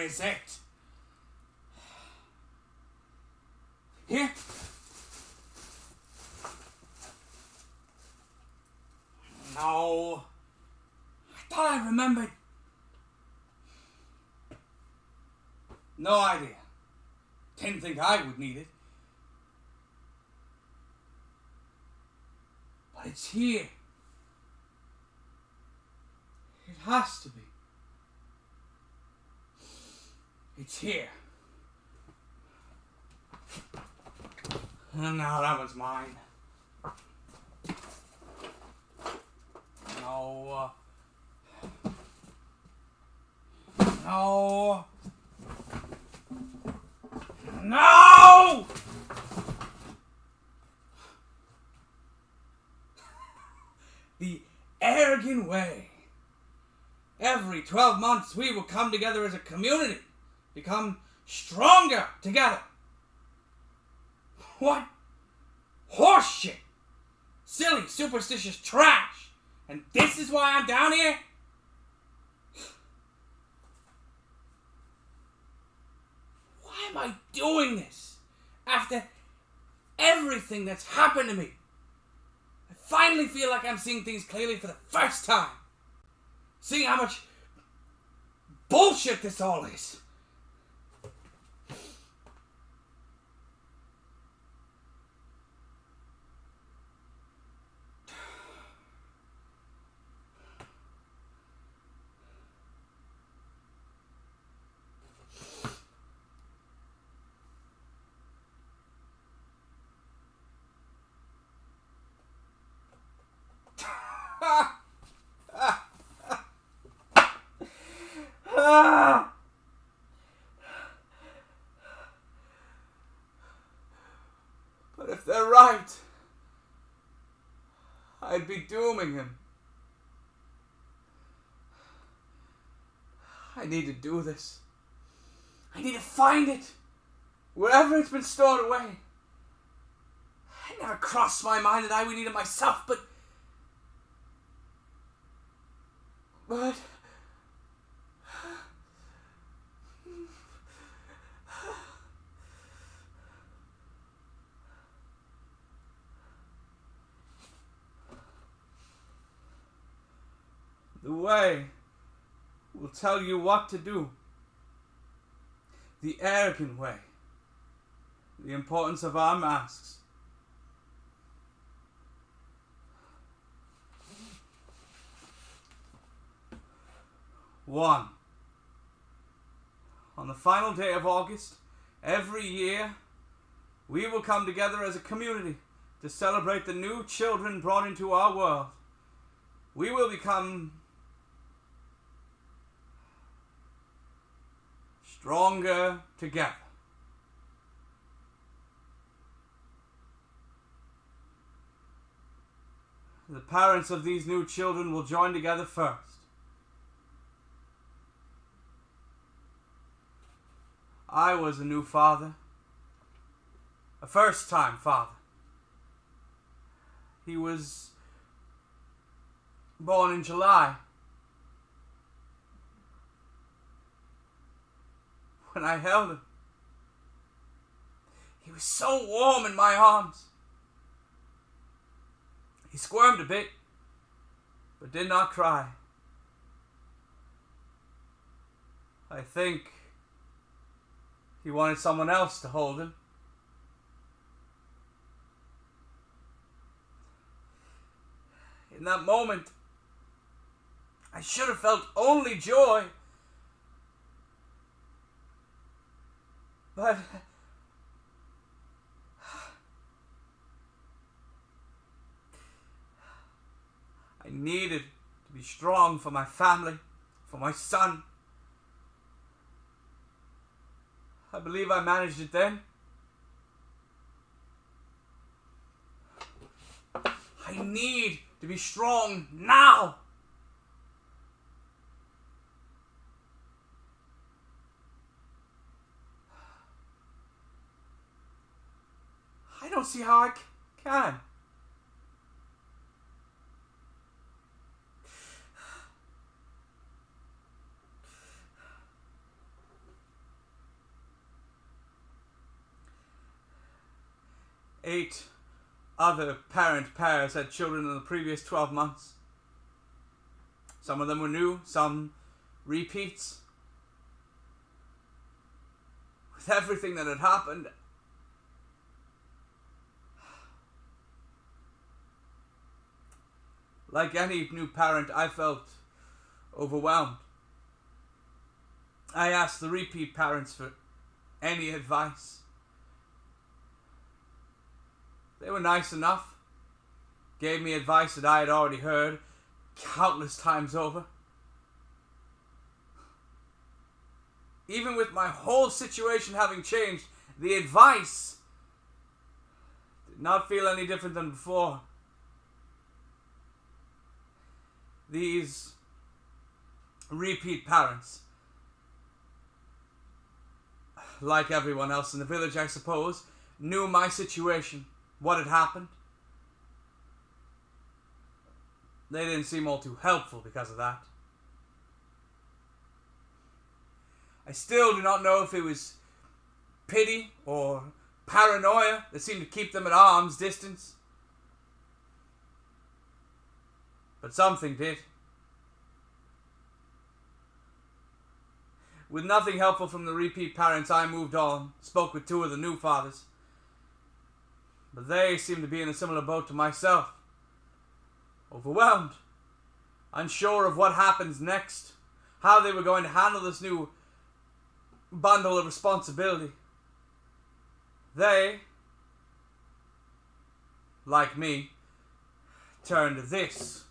is it? Here? No. I thought I remembered. No idea. Didn't think I would need it. But it's here. It has to be. It's here. And now that one's mine. No. No. No! The arrogant way. Every 12 months we will come together as a community. Become stronger together. What? Horseshit. Silly, superstitious trash. And this is why I'm down here? Why am I doing this? After everything that's happened to me. I finally feel like I'm seeing things clearly for the first time. Seeing how much bullshit this all is. But if they're right, I'd be dooming him. I need to do this. I need to find it. Wherever it's been stored away. It never crossed my mind that I would need it myself, but the way will tell you what to do. The arrogant way. The importance of our masks. One. On the final day of August, every year, we will come together as a community to celebrate the new children brought into our world. We will become stronger together. The parents of these new children will join together first. I was a new father. A first-time father. He was born in July. When I held him, he was so warm in my arms. He squirmed a bit, but did not cry. I think he wanted someone else to hold him. In that moment, I should have felt only joy. But I needed to be strong for my family, for my son. I believe I managed it then. I need to be strong now. I don't see how I can. 8 other parent pairs had children in the previous 12 months. Some of them were new, some repeats. With everything that had happened, like any new parent, I felt overwhelmed. I asked the repeat parents for any advice. They were nice enough, gave me advice that I had already heard countless times over. Even with my whole situation having changed, the advice did not feel any different than before. These repeat parents, like everyone else in the village, I suppose, knew my situation, what had happened. They didn't seem all too helpful because of that. I still do not know if it was pity or paranoia that seemed to keep them at arm's distance. But something did. With nothing helpful from the repeat parents, I moved on, spoke with 2 of the new fathers. But they seemed to be in a similar boat to myself. Overwhelmed. Unsure of what happens next. How they were going to handle this new bundle of responsibility. They, like me, turned to this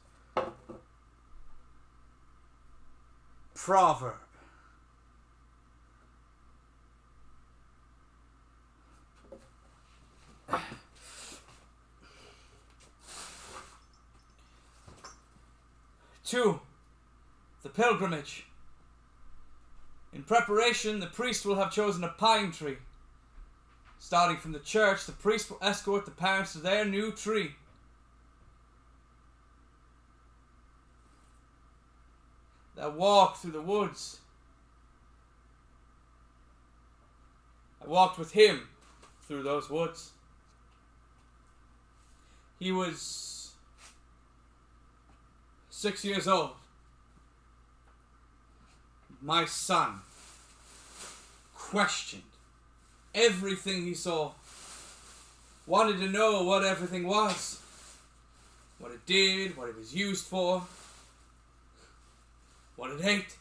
proverb. Two, the pilgrimage. In preparation, the priest will have chosen a pine tree. Starting from the church, the priest will escort the parents to their new tree. They'll walk through the woods. I walked with him through those woods. He was 6 years old. My son questioned everything he saw. Wanted to know what everything was. What it did, what it was used for. What it ate.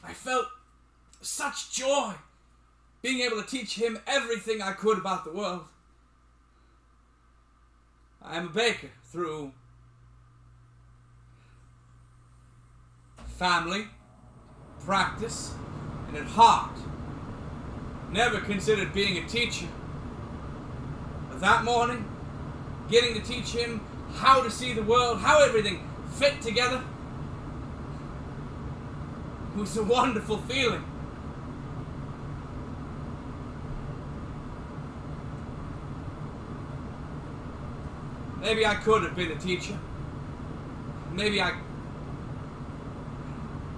I felt such joy being able to teach him everything I could about the world. I am a baker through family, practice, and at heart. Never considered being a teacher. But that morning, getting to teach him how to see the world, how everything fit together, was a wonderful feeling. Maybe I could have been a teacher. Maybe I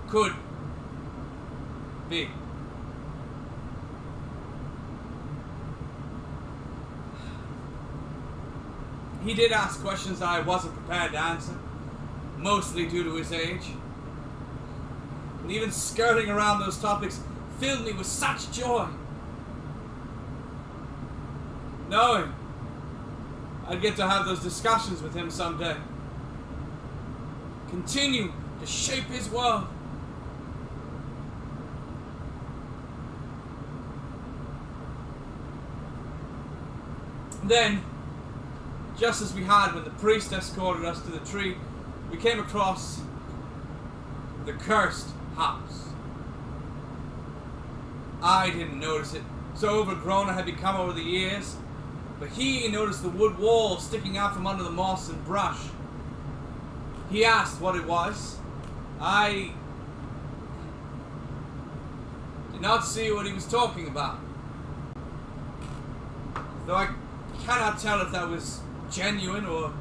could be. He did ask questions I wasn't prepared to answer, mostly due to his age. And even skirting around those topics filled me with such joy. Knowing I'd get to have those discussions with him someday. Continue to shape his world. Then, just as we had when the priest escorted us to the tree, we came across the cursed house. I didn't notice it, so overgrown I had become over the years. But he noticed the wood wall sticking out from under the moss and brush. He asked what it was. I did not see what he was talking about. Though I cannot tell if that was genuine or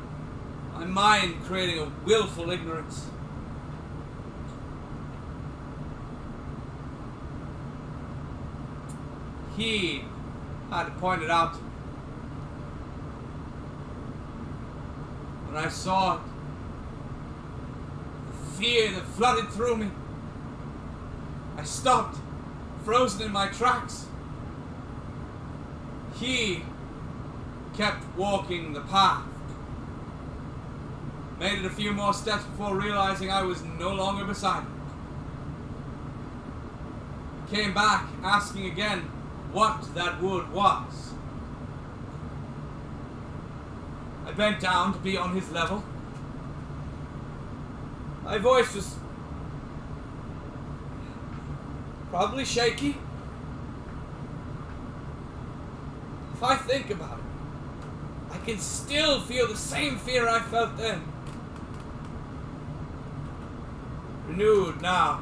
my mind creating a willful ignorance. He I had to point it out. When I saw it, the fear that flooded through me, I stopped, frozen in my tracks. He kept walking the path. Made it a few more steps before realizing I was no longer beside him. Came back, asking again what that wood was. I bent down to be on his level. My voice was probably shaky. If I think about it, I can still feel the same fear I felt then. Renewed now.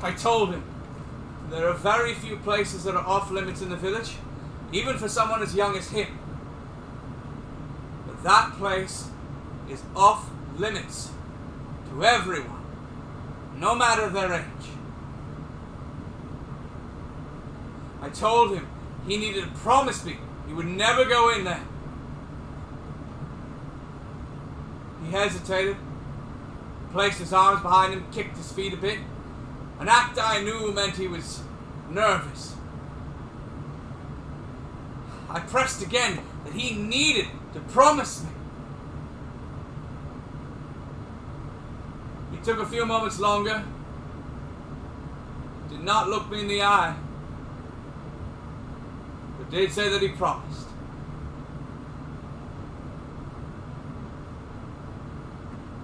I told him there are very few places that are off limits in the village, even for someone as young as him. But that place is off limits to everyone, no matter their age. I told him he needed to promise me he would never go in there. He hesitated, placed his arms behind him, kicked his feet a bit. An act I knew meant he was nervous. I pressed again that he needed to promise me. He took a few moments longer, did not look me in the eye, but did say that he promised.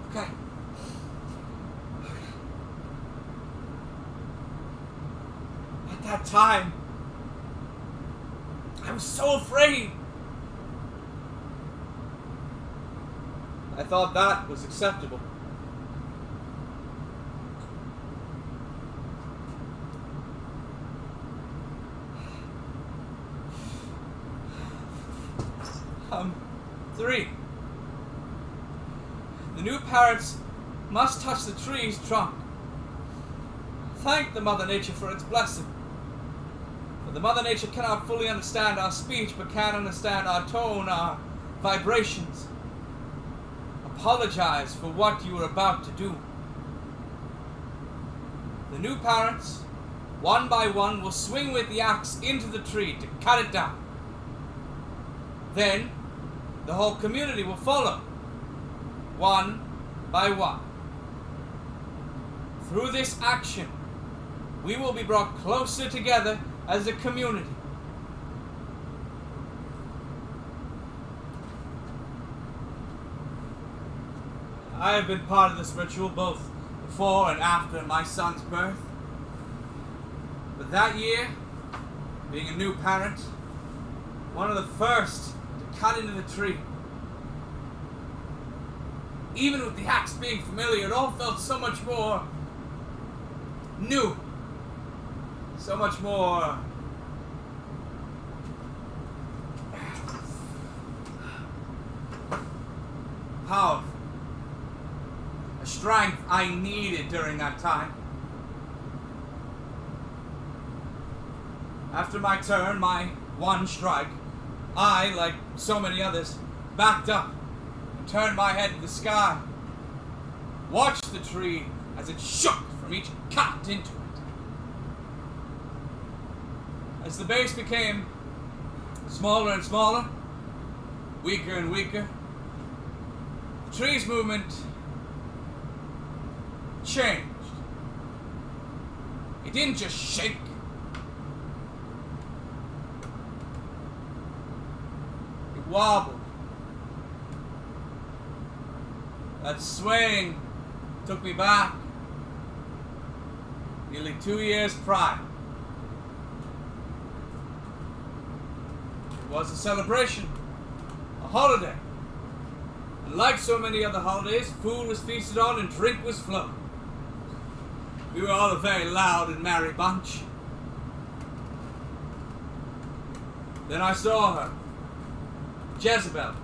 Okay. At that time, I was so afraid. I thought that was acceptable. Three. The new parents must touch the tree's trunk. Thank the Mother Nature for its blessing. For the Mother Nature cannot fully understand our speech, but can understand our tone, our vibrations. Apologize for what you are about to do. The new parents, one by one, will swing with the axe into the tree to cut it down. Then, the whole community will follow, one by one. Through this action, we will be brought closer together as a community. I have been part of this ritual both before and after my son's birth. But that year, being a new parent, one of the first to cut into the tree. Even with the axe being familiar, it all felt so much more new. So much more powerful. A strength I needed during that time. After my turn, my one strike, I, like so many others, backed up and turned my head to the sky. Watched the tree as it shook from each cut into it. As the base became smaller and smaller, weaker and weaker, the tree's movement changed. It didn't just shake. It wobbled. That swaying took me back nearly 2 years prior. It was a celebration, a holiday. And like so many other holidays, food was feasted on and drink was flowed. We were all a very loud and merry bunch. Then I saw her, Jezebel.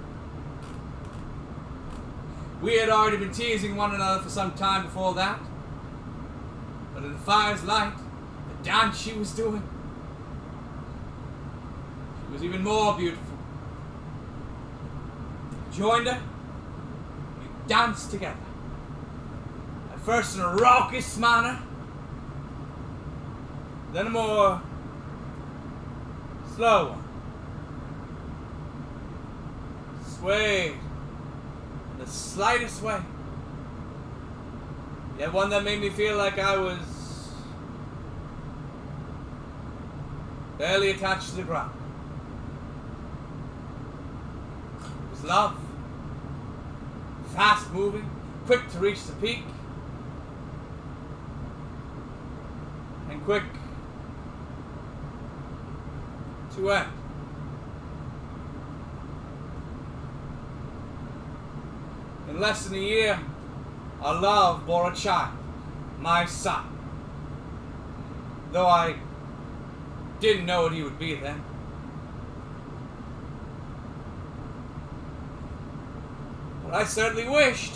We had already been teasing one another for some time before that. But in the fire's light, the dance she was doing. She was even more beautiful. I joined her. We danced together. At first in a raucous manner, then a more slow one. Swayed in the slightest way. Yet one that made me feel like I was barely attached to the ground. It was love. Fast moving, quick to reach the peak, and quick to end. In less than a year, our love bore a child, my son. Though I didn't know what he would be then. But I certainly wished.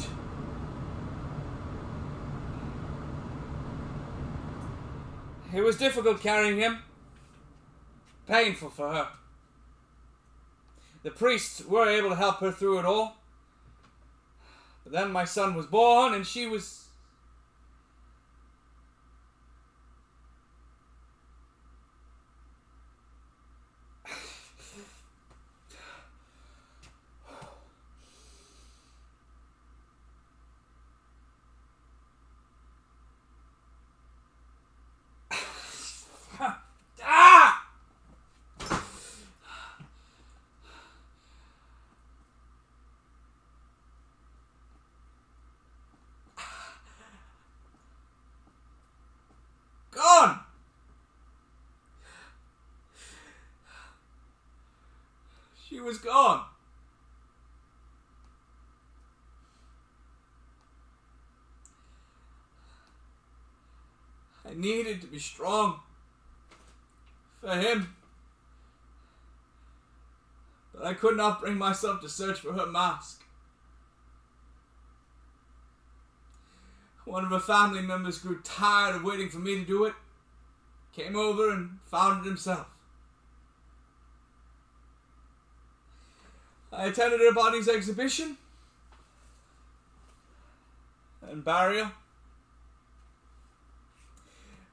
It was difficult carrying him. Painful for her. The priests were able to help her through it all. But then my son was born and she was... Gone! She was gone. I needed to be strong for him, but I could not bring myself to search for her mask. One of her family members grew tired of waiting for me to do it, came over and found it himself. I attended her body's exhibition and burial,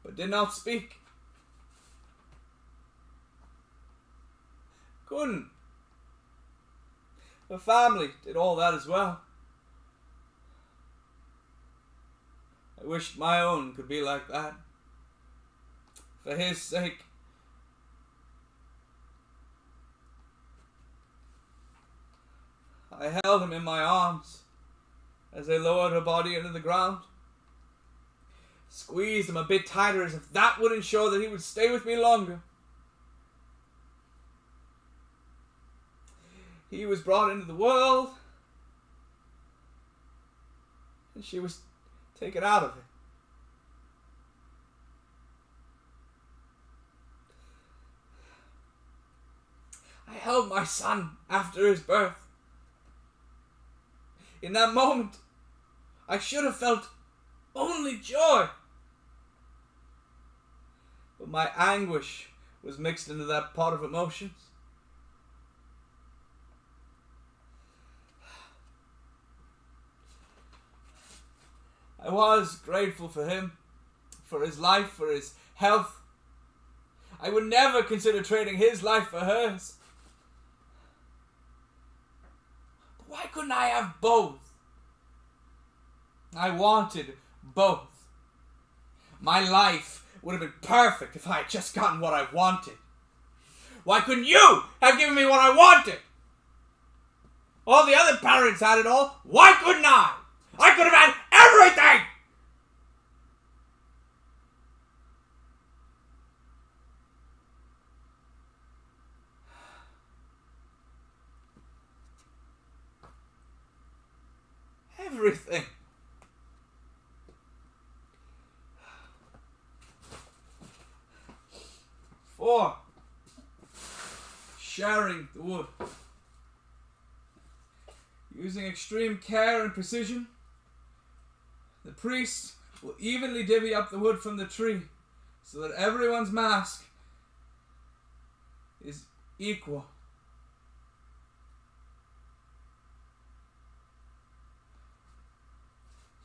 but did not speak. Couldn't. Her family did all that as well. I wished my own could be like that. For his sake. I held him in my arms as I lowered her body into the ground. Squeezed him a bit tighter as if that would ensure that he would stay with me longer. He was brought into the world and she was taken out of it. I held my son after his birth. In that moment, I should have felt only joy. But my anguish was mixed into that pot of emotions. I was grateful for him, for his life, for his health. I would never consider trading his life for hers. But why couldn't I have both? I wanted both. My life would have been perfect if I had just gotten what I wanted. Why couldn't you have given me what I wanted? All the other parents had it all. Why couldn't I? I could have had everything! Everything. For sharing the wood. Using extreme care and precision, the priest will evenly divvy up the wood from the tree so that everyone's mask is equal.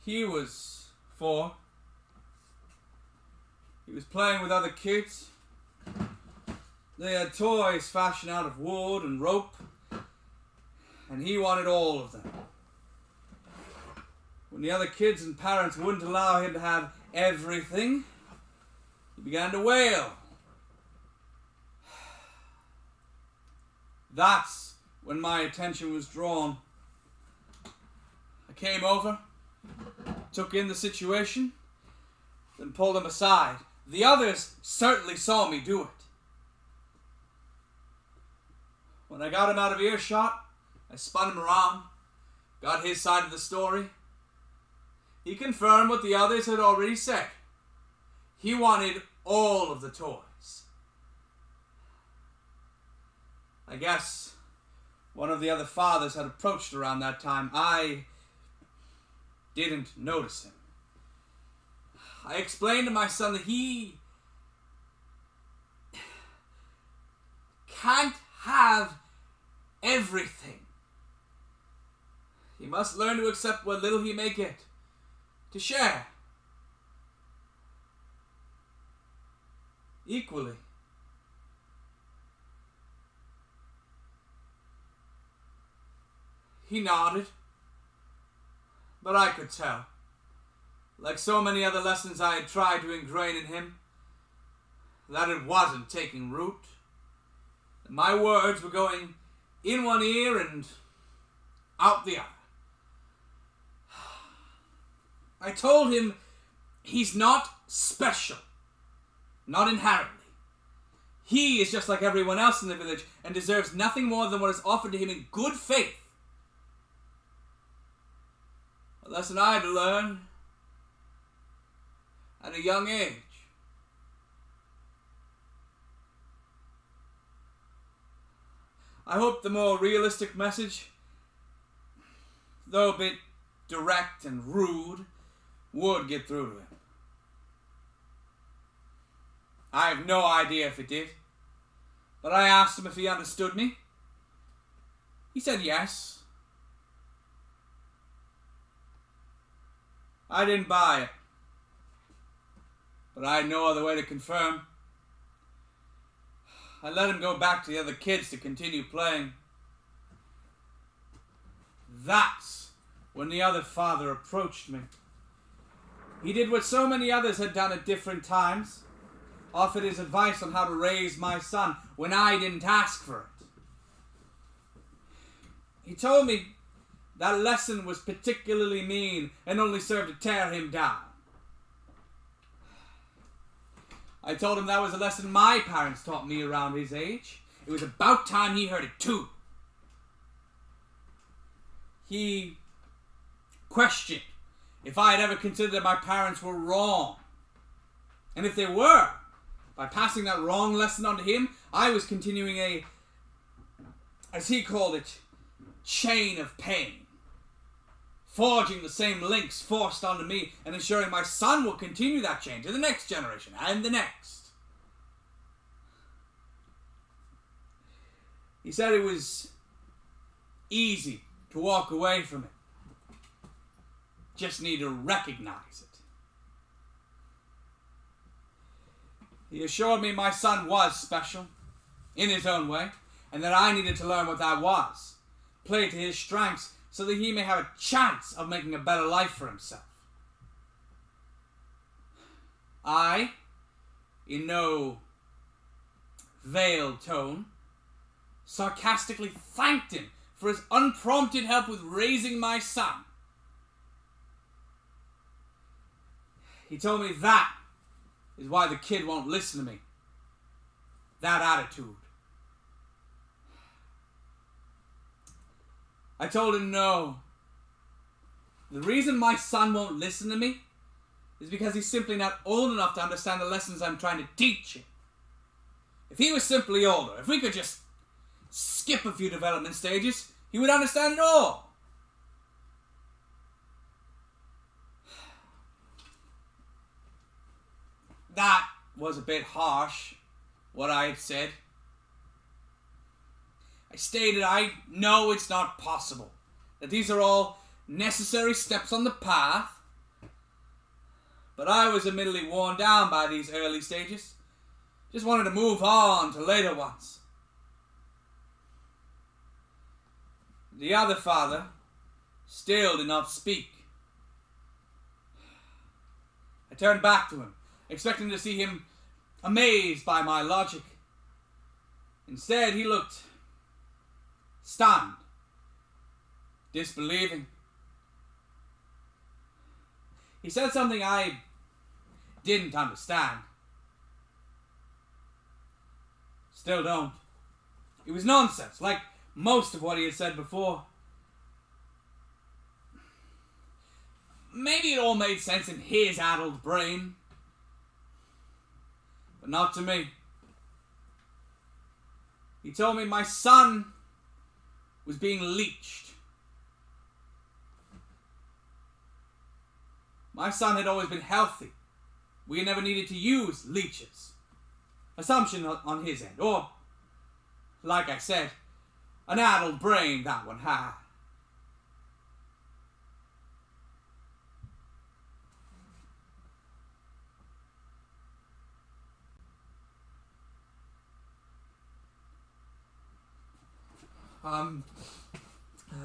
He was 4. He was playing with other kids. They had toys fashioned out of wood and rope, and he wanted all of them. When the other kids and parents wouldn't allow him to have everything, he began to wail. That's when my attention was drawn. I came over, took in the situation, then pulled him aside. The others certainly saw me do it. When I got him out of earshot, I spun him around, got his side of the story. He confirmed what the others had already said. He wanted all of the toys. I guess one of the other fathers had approached around that time. I didn't notice him. I explained to my son that he can't have everything. He must learn to accept what little he may get, to share equally. He nodded, but I could tell, like so many other lessons I had tried to ingrain in him, that it wasn't taking root. My words were going in one ear and out the other. I told him he's not special, not inherently. He is just like everyone else in the village and deserves nothing more than what is offered to him in good faith. A lesson I had to learn at a young age. I hope the more realistic message, though a bit direct and rude, would get through to him. I have no idea if it did, but I asked him if he understood me. He said yes. I didn't buy it, but I had no other way to confirm. I let him go back to the other kids to continue playing. That's when the other father approached me. He did what so many others had done at different times, offered his advice on how to raise my son when I didn't ask for it. He told me that lesson was particularly mean and only served to tear him down. I told him that was a lesson my parents taught me around his age. It was about time he heard it too. He questioned if I had ever considered that my parents were wrong. And if they were, by passing that wrong lesson on to him, I was continuing a, as he called it, chain of pain. Forging the same links forced onto me and ensuring my son will continue that chain to the next generation and the next. He said it was easy to walk away from it. Just need to recognize it. He assured me my son was special in his own way and that I needed to learn what that was, play to his strengths, so that he may have a chance of making a better life for himself. I, in no veiled tone, sarcastically thanked him for his unprompted help with raising my son. He told me that is why the kid won't listen to me. That attitude. I told him no. The reason my son won't listen to me is because he's simply not old enough to understand the lessons I'm trying to teach him. If he was simply older, if we could just skip a few development stages, he would understand it all. That was a bit harsh, what I had said. I stated I know it's not possible, that these are all necessary steps on the path, but I was admittedly worn down by these early stages. Just wanted to move on to later ones. The other father still did not speak. I turned back to him, expecting to see him amazed by my logic. Instead, he looked stunned, disbelieving. He said something I didn't understand. Still don't. It was nonsense, like most of what he had said before. Maybe it all made sense in his addled brain, but not to me. He told me my son was being leeched. My son had always been healthy. We never needed to use leeches. Assumption on his end. Or, like I said, an addled brain that one had.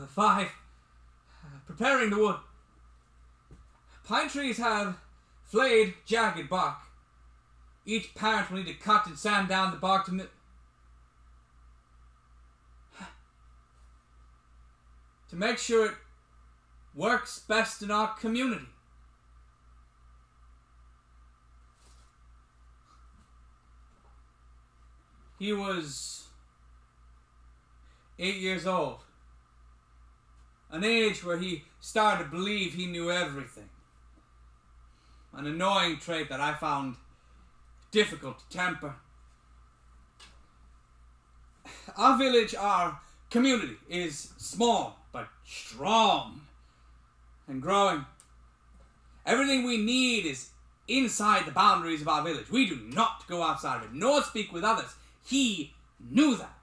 Five. Preparing the wood. Pine trees have flayed, jagged bark. Each parent will need to cut and sand down the bark to make sure it works best in our community. He was 8 years old. An age where he started to believe he knew everything. An annoying trait that I found difficult to temper. Our village, our community, is small but strong and growing. Everything we need is inside the boundaries of our village. We do not go outside of it, nor speak with others. He knew that.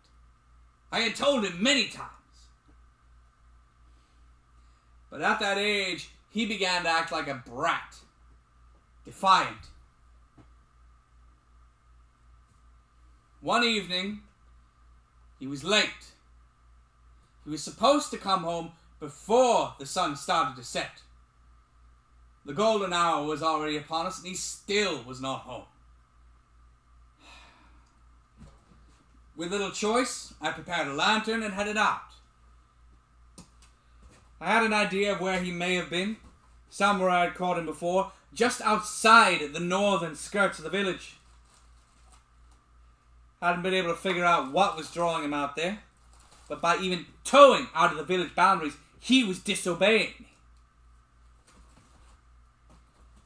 I had told him many times. But at that age, he began to act like a brat. Defiant. One evening, he was late. He was supposed to come home before the sun started to set. The golden hour was already upon us, and he still was not home. With little choice, I prepared a lantern and headed out. I had an idea of where he may have been, somewhere I had caught him before, just outside the northern skirts of the village. I hadn't been able to figure out what was drawing him out there, but by even towing out of the village boundaries, he was disobeying me.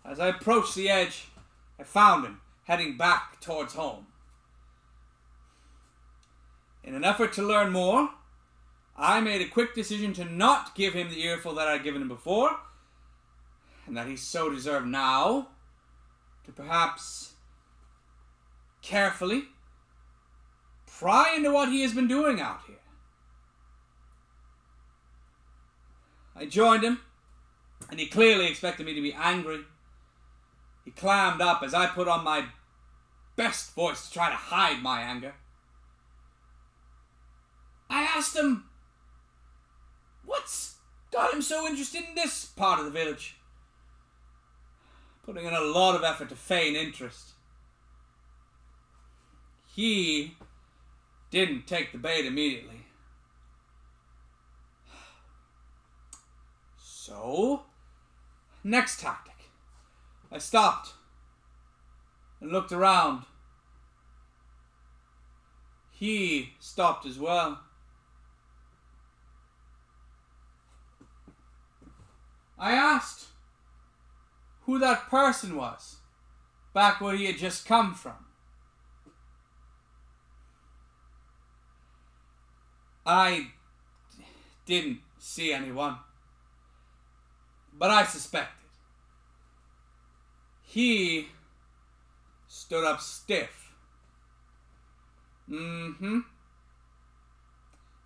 As I approached the edge, I found him heading back towards home. In an effort to learn more, I made a quick decision to not give him the earful that I'd given him before, and that he so deserved now, to perhaps carefully pry into what he has been doing out here. I joined him, and he clearly expected me to be angry. He clammed up as I put on my best voice to try to hide my anger. I asked him, what's got him so interested in this part of the village? Putting in a lot of effort to feign interest. He didn't take the bait immediately. So, next tactic. I stopped and looked around. He stopped as well. I asked who that person was back where he had just come from. I didn't see anyone, but I suspected. He stood up stiff.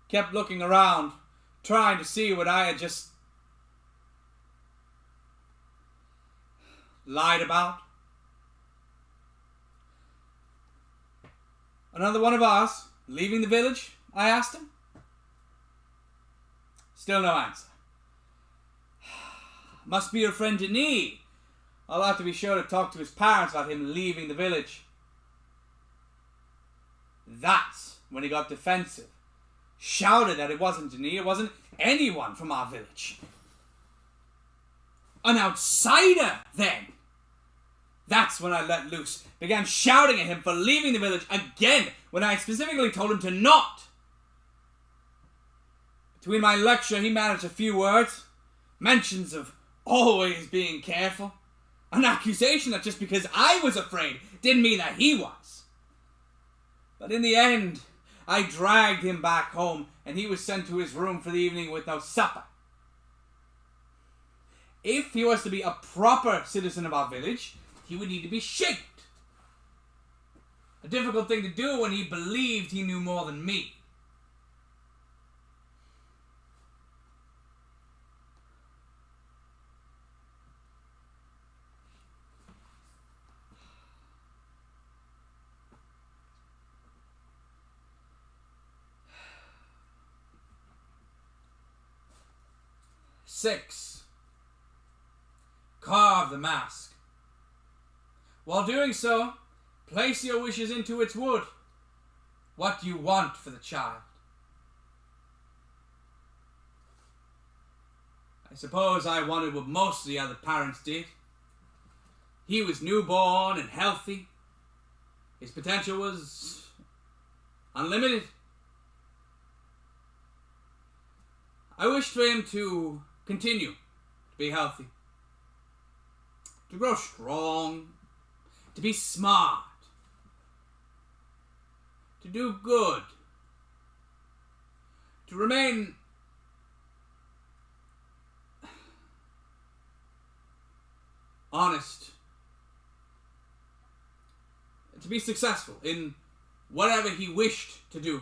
Kept looking around, trying to see what I had just lied about. Another one of us leaving the village? I asked him. Still no answer. Must be your friend Denis. I'll have to be sure to talk to his parents about him leaving the village. That's when he got defensive. Shouted that it wasn't Denis, it wasn't anyone from our village. An outsider, then. That's when I let loose. Began shouting at him for leaving the village again when I specifically told him to not. Between my lecture, he managed a few words. Mentions of always being careful. An accusation that just because I was afraid didn't mean that he was. But in the end, I dragged him back home and he was sent to his room for the evening with no supper. If he was to be a proper citizen of our village, he would need to be shaped. A difficult thing to do when he believed he knew more than me. Six, carve the mask. While doing so, place your wishes into its wood. What do you want for the child? I suppose I wanted what most of the other parents did. He was newborn and healthy. His potential was unlimited. I wished for him to continue to be healthy, to grow strong, to be smart, to do good, to remain honest, to be successful in whatever he wished to do,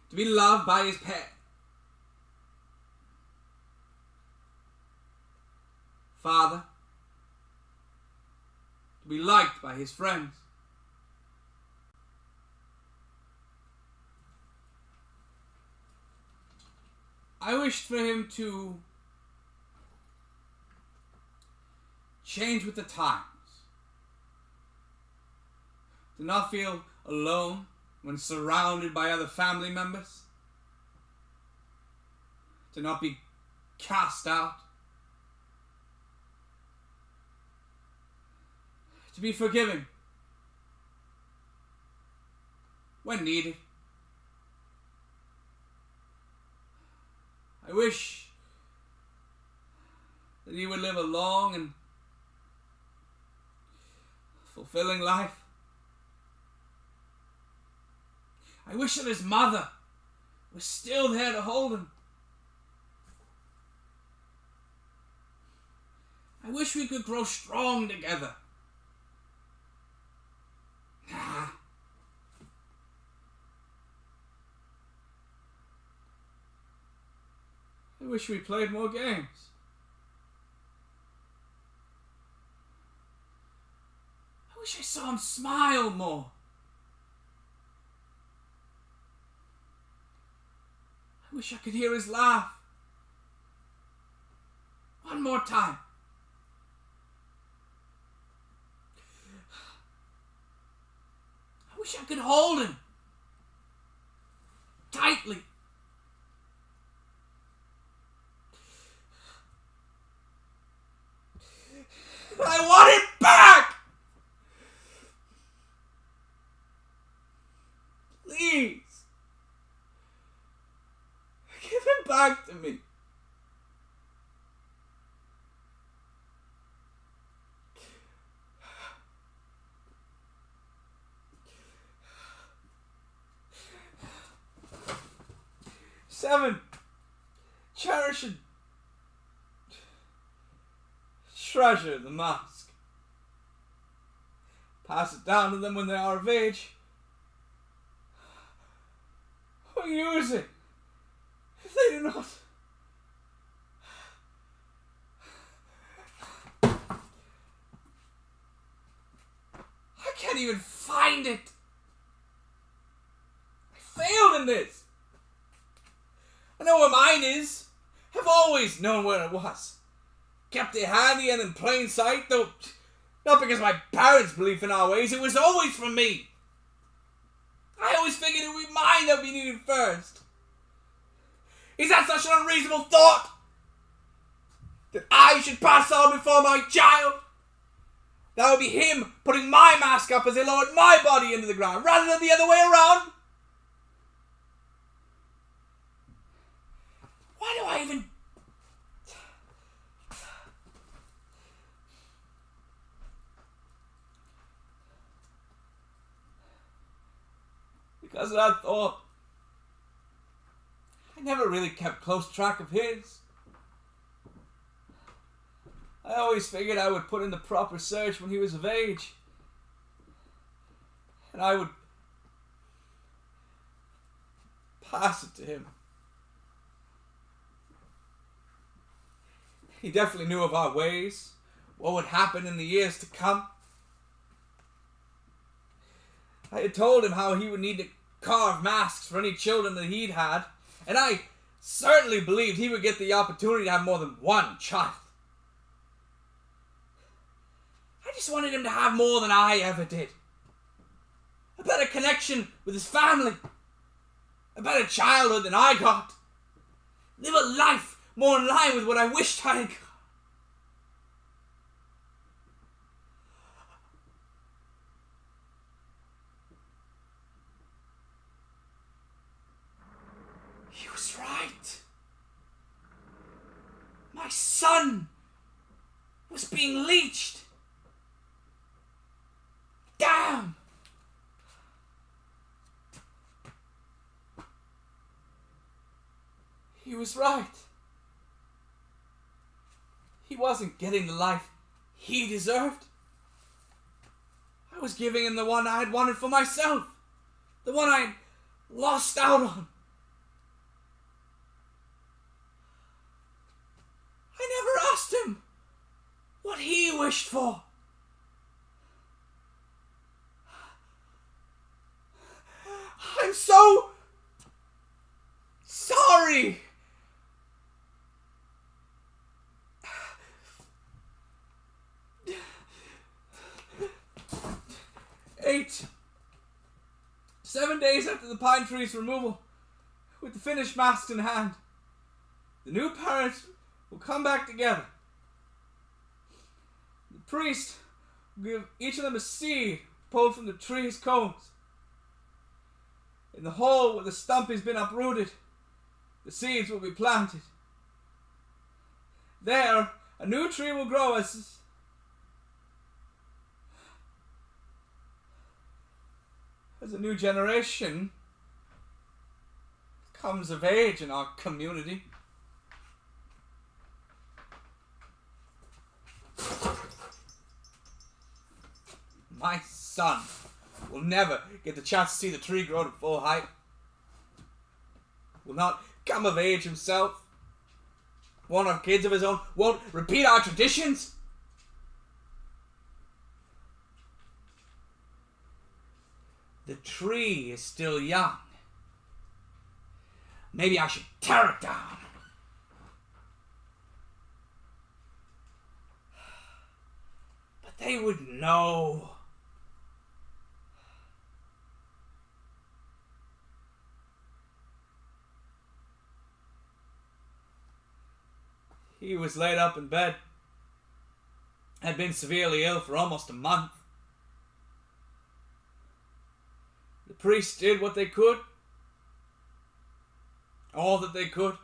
to be loved by his pet, father, to be liked by his friends. I wished for him to change with the times, to not feel alone when surrounded by other family members, to not be cast out, to be forgiving when needed. I wish that he would live a long and fulfilling life. I wish that his mother was still there to hold him. I wish we could grow strong together. I wish we played more games. I wish I saw him smile more. I wish I could hear his laugh. One more time. I wish I could hold him tightly. I want it back! Please. Give it back to me. Seven, cherish and treasure the mask. pass it down to them when they are of age, or use it if they do not. I can't even find it. I failed in this. I know where mine is. I've always known where it was. Kept it handy and in plain sight, though not because my parents believed in our ways. It was always for me. I always figured it would be mine that would be needed first. Is that such an unreasonable thought? That I should pass on before my child? That would be him putting my mask up as he lowered my body into the ground, rather than the other way around? Why do I even... Because of that thought, I never really kept close track of his. I always figured I would put in the proper search when he was of age. And I would pass it to him. He definitely knew of our ways, what would happen in the years to come. I had told him how he would need to carve masks for any children that he'd had, and I certainly believed he would get the opportunity to have more than one child. I just wanted him to have more than I ever did. A better connection with his family. A better childhood than I got. Live a life more in line with what I wished I had got. He was right. My son was being leached. Damn! He was right. He wasn't getting the life he deserved. I was giving him the one I had wanted for myself. The one I had lost out on. I never asked him what he wished for. I'm so sorry. 7 days after the pine tree's removal, with the finished masks in hand, the new parents will come back together. The priest will give each of them a seed pulled from the tree's cones. In the hole where the stump has been uprooted, the seeds will be planted. There, a new tree will grow as a new generation comes of age in our community. My son will never get the chance to see the tree grow to full height. Will not come of age himself. Won't have kids of his own. Won't repeat our traditions. The tree is still young. Maybe I should tear it down. But they would know. He was laid up in bed. Had been severely ill for almost a month. The priests did what they could. All that they could.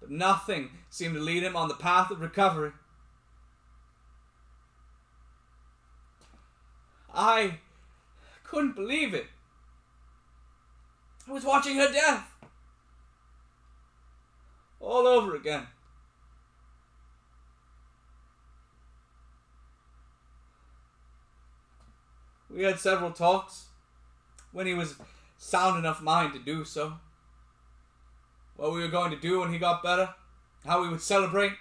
But nothing seemed to lead him on the path of recovery. I couldn't believe it. I was watching her death. All over again. We had several talks when he was sound enough mind to do so. What we were going to do when he got better, how we would celebrate,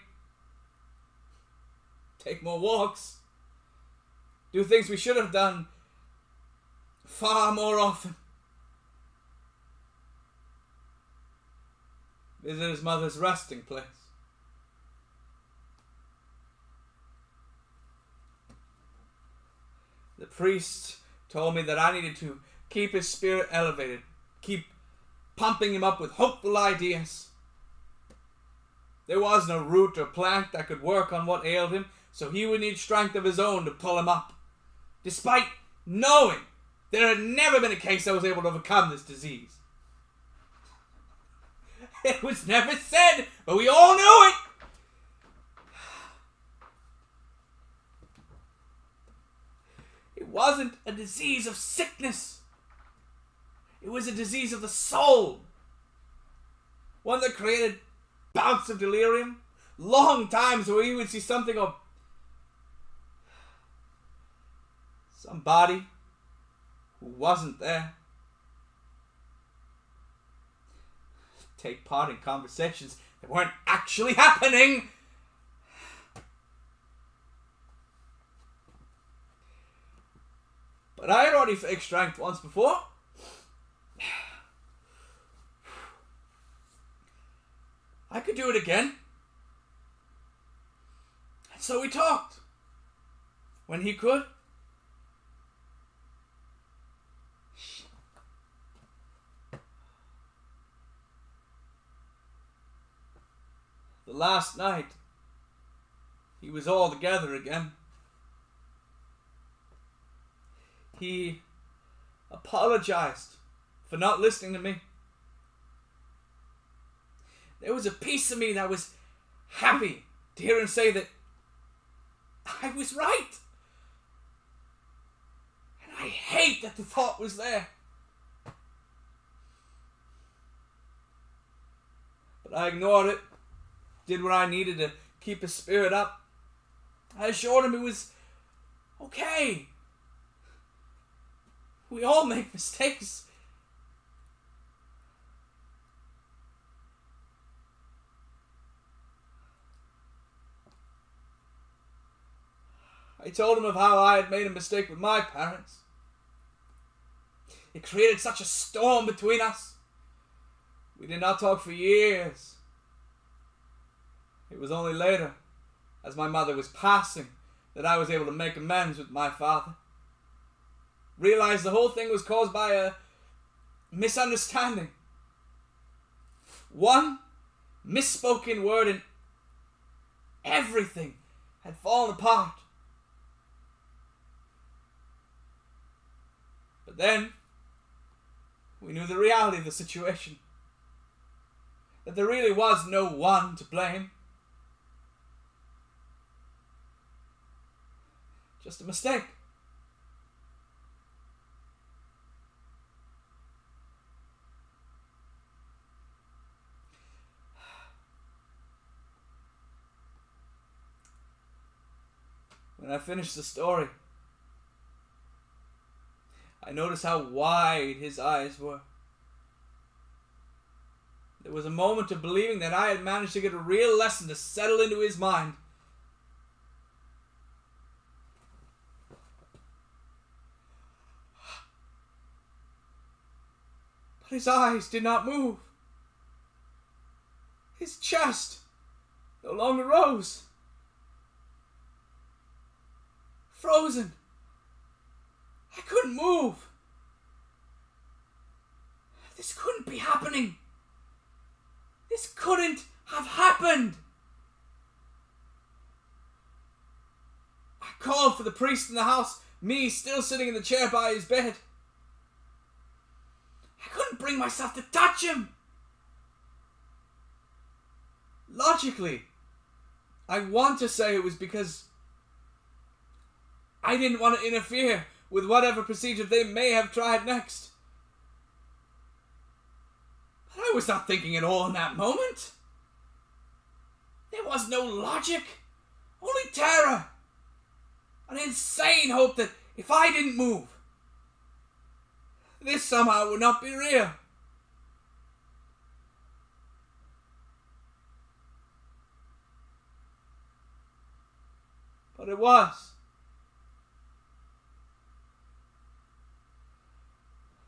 take more walks, do things we should have done far more often. Visit his mother's resting place. The priest told me that I needed to keep his spirit elevated, keep pumping him up with hopeful ideas. There was no root or plant that could work on what ailed him, so he would need strength of his own to pull him up, despite knowing there had never been a case that was able to overcome this disease. It was never said, but we all knew it. It wasn't a disease of sickness. It was a disease of the soul. One that created bouts of delirium, long times where you would see something of somebody who wasn't there. Take part in conversations that weren't actually happening. But I had already faked strength once before. I could do it again. And so we talked. When he could. The last night, he was all together again. He apologized for not listening to me. There was a piece of me that was happy to hear him say that I was right. And I hate that the thought was there. But I ignored it. Did what I needed to keep his spirit up. I assured him it was okay. We all make mistakes. I told him of how I had made a mistake with my parents. It created such a storm between us. We did not talk for years. It was only later, as my mother was passing, that I was able to make amends with my father. Realized the whole thing was caused by a misunderstanding. One misspoken word and everything had fallen apart. But then, we knew the reality of the situation. That there really was no one to blame. Just a mistake. When I finished the story, I noticed how wide his eyes were. There was a moment of believing that I had managed to get a real lesson to settle into his mind. But his eyes did not move. His chest no longer rose. Frozen. I couldn't move. This couldn't be happening. This couldn't have happened. I called for the priest in the house, me still sitting in the chair by his bed. I couldn't bring myself to touch him. Logically, I want to say it was because I didn't want to interfere with whatever procedure they may have tried next. But I was not thinking at all in that moment. There was no logic, only terror. An insane hope that if I didn't move, this somehow would not be real. But it was.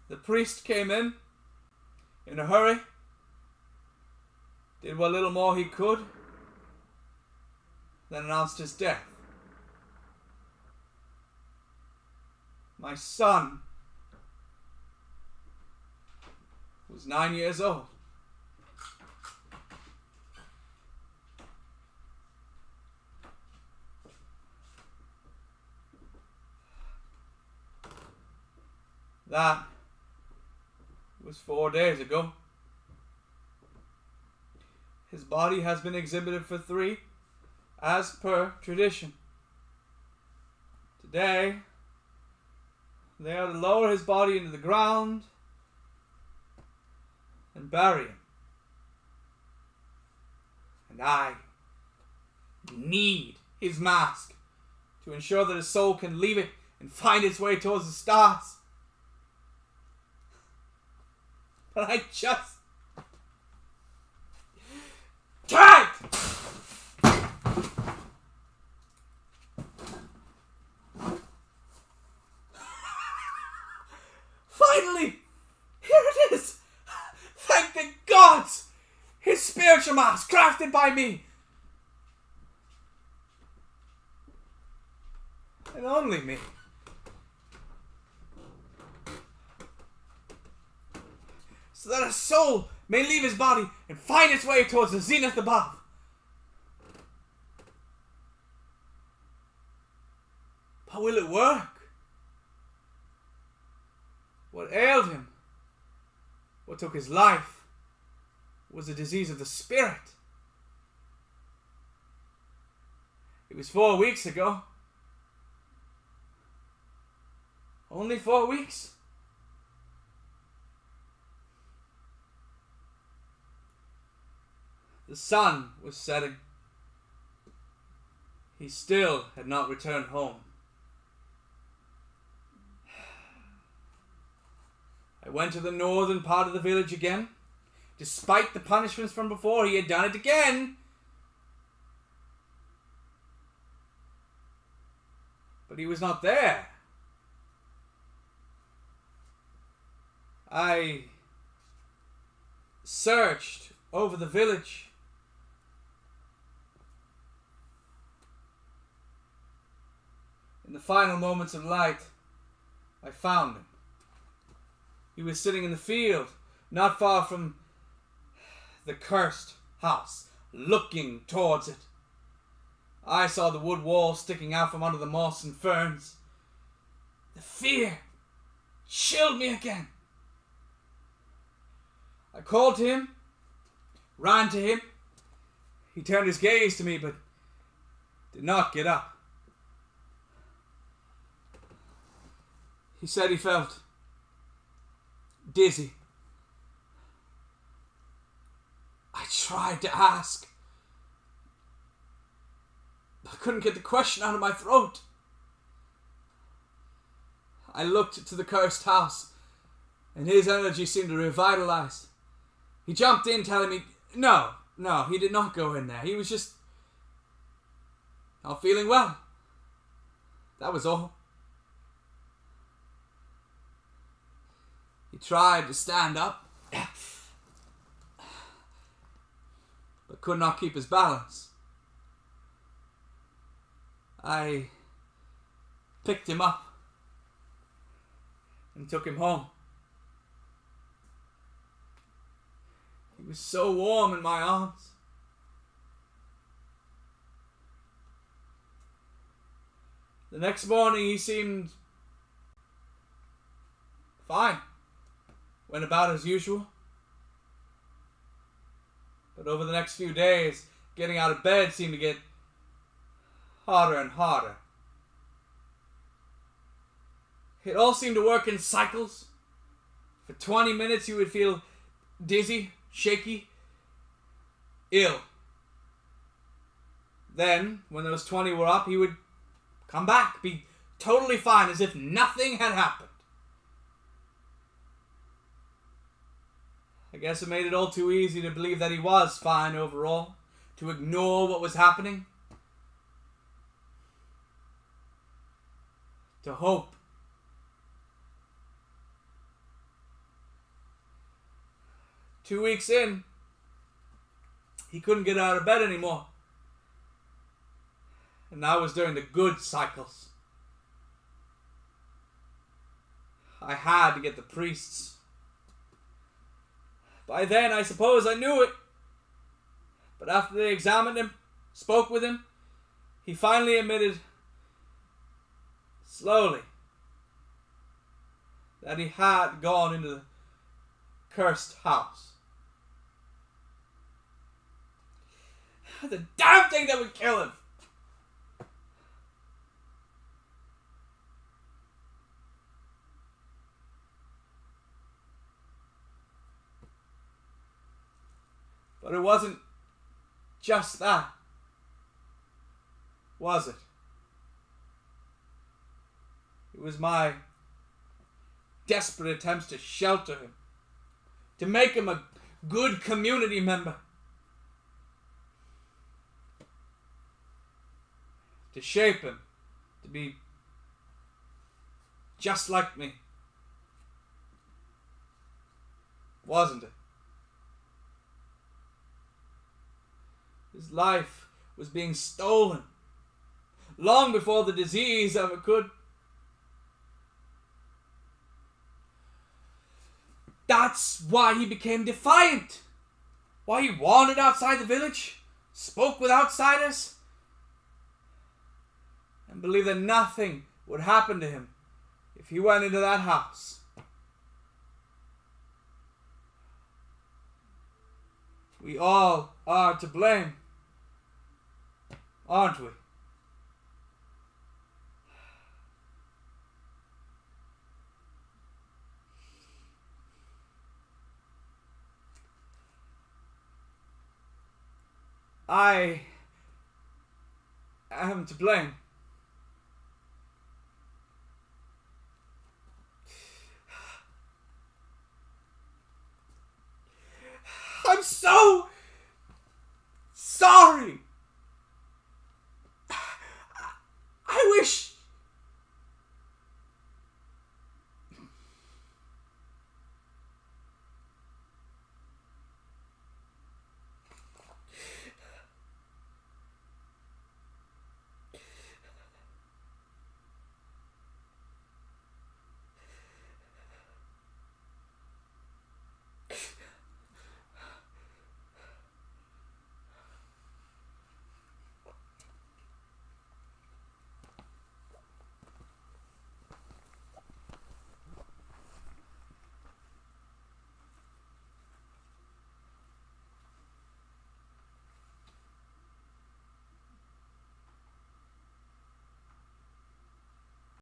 The priest came in a hurry, did what little more he could, then announced his death. My son was 9 years old. That was 4 days ago. His body has been exhibited for 3, as per tradition. Today, they are to lower his body into the ground and bury him. And I need his mask to ensure that his soul can leave it and find its way towards the stars. But I just can't! Finally! Here it is! Thank the gods! His spiritual mask, crafted by me! And only me. So that a soul may leave his body and find its way towards the zenith above. But will it work? What ailed him, what took his life, was a disease of the spirit. It was 4 weeks ago. Only 4 weeks. The sun was setting. He still had not returned home. I went to the northern part of the village again. Despite the punishments from before, he had done it again. But he was not there. I searched over the village. In the final moments of light, I found him. He was sitting in the field, not far from the cursed house, looking towards it. I saw the wood wall sticking out from under the moss and ferns. The fear chilled me again. I called to him, ran to him. He turned his gaze to me, but did not get up. He said he felt dizzy. I tried to ask, but I couldn't get the question out of my throat. I looked to the cursed house, and his energy seemed to revitalize. He jumped in, telling me, no, he did not go in there. He was just not feeling well. That was all. He tried to stand up, but could not keep his balance. I picked him up and took him home. He was so warm in my arms. The next morning he seemed fine. Went about as usual. But over the next few days, getting out of bed seemed to get harder and harder. It all seemed to work in cycles. For 20 minutes you would feel dizzy, shaky, ill. Then, when those 20 were up, he would come back, be totally fine, as if nothing had happened. I guess it made it all too easy to believe that he was fine overall, to ignore what was happening, to hope. Two weeks in, he couldn't get out of bed anymore. And that was during the good cycles. I had to get the priests. By then, I suppose I knew it. But after they examined him, spoke with him, he finally admitted, slowly, that he had gone into the cursed house. The damn thing that would kill him! But it wasn't just that, was it? It was my desperate attempts to shelter him, to make him a good community member, to shape him to be just like me. Wasn't it? His life was being stolen long before the disease ever could. That's why he became defiant. Why he wandered outside the village, spoke with outsiders, and believed that nothing would happen to him if he went into that house. We all are to blame, aren't we? I am to blame.